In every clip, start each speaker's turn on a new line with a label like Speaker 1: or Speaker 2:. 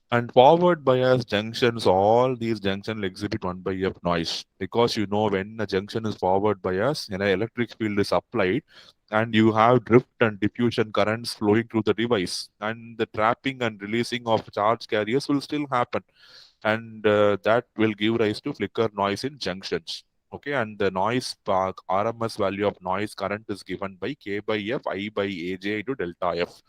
Speaker 1: And forward bias junctions, all these junctions exhibit 1 by F noise, because when a junction is forward bias, an electric field is applied, and you have drift and diffusion currents flowing through the device, and the trapping and releasing of charge carriers will still happen, and that will give rise to flicker noise in junctions. Okay, and the noise spark RMS value of noise current is given by K by F I by AJ into delta F.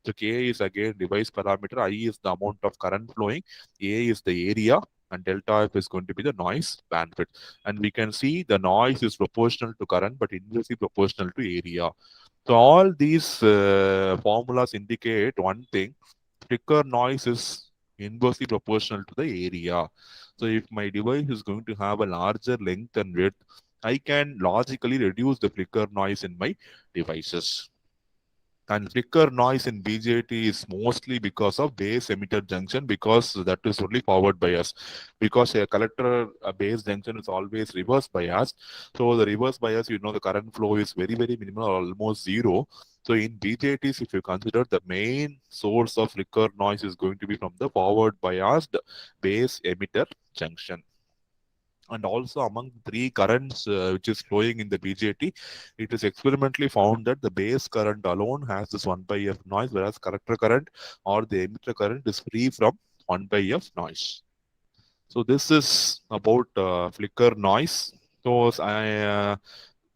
Speaker 1: So K is again device parameter, I is the amount of current flowing, A is the area, and delta F is going to be the noise bandwidth. And we can see the noise is proportional to current but inversely proportional to area. So all these formulas indicate one thing: flicker noise is inversely proportional to the area. So if my device is going to have a larger length and width, I can logically reduce the flicker noise in my devices. And flicker noise in BJT is mostly because of base emitter junction, because that is only forward bias. Because a collector base junction is always reverse biased. So the reverse bias, the current flow is very, very minimal, almost zero. So in BJTs, if you consider, the main source of flicker noise is going to be from the forward biased base emitter junction. And also among the three currents which is flowing in the BJT, it is experimentally found that the base current alone has this 1 by F noise, whereas collector current or the emitter current is free from 1 by F noise. So this is about flicker noise. So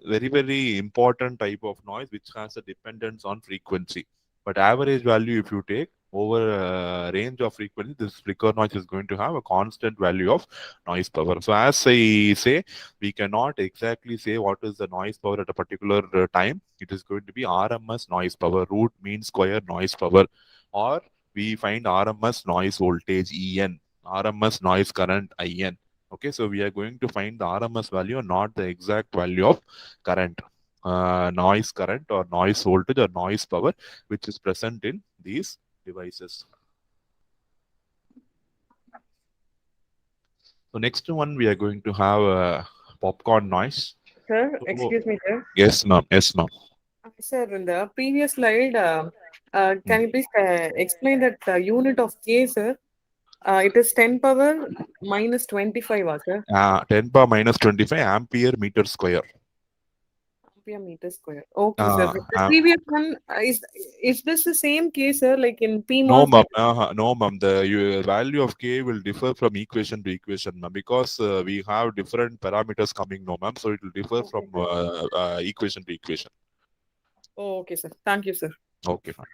Speaker 1: very, very important type of noise which has a dependence on frequency. But average value, if you take over a range of frequency, this flicker noise is going to have a constant value of noise power. So as I say, we cannot exactly say what is the noise power at a particular time. It is going to be RMS noise power, root mean square noise power, or we find RMS noise voltage En, RMS noise current In. Okay, so we are going to find the RMS value, not the exact value of current, noise current or noise voltage or noise power, which is present in these devices. So next one, we are going to have popcorn noise.
Speaker 2: Sir,
Speaker 1: So,
Speaker 2: excuse me, sir.
Speaker 1: yes, ma'am. Yes, ma'am.
Speaker 2: Sir, in the previous slide,
Speaker 1: Mm.
Speaker 2: can you please explain that unit of K, sir? It is 10 power minus 25, sir.
Speaker 1: 10 power minus 25 ampere meter square.
Speaker 2: Ampere meter square. Okay, sir.
Speaker 1: Uh,
Speaker 2: But the
Speaker 1: uh,
Speaker 2: previous one, is this the same case, sir? Like in
Speaker 1: no,
Speaker 2: PMOS,
Speaker 1: ma'am.
Speaker 2: that
Speaker 1: No, ma'am. The value of K will differ from equation to equation, ma'am, because we have different parameters coming, no, ma'am. So it will differ from
Speaker 2: okay, sir.
Speaker 1: equation to equation.
Speaker 2: Okay, sir. Thank you, sir.
Speaker 1: Okay, fine.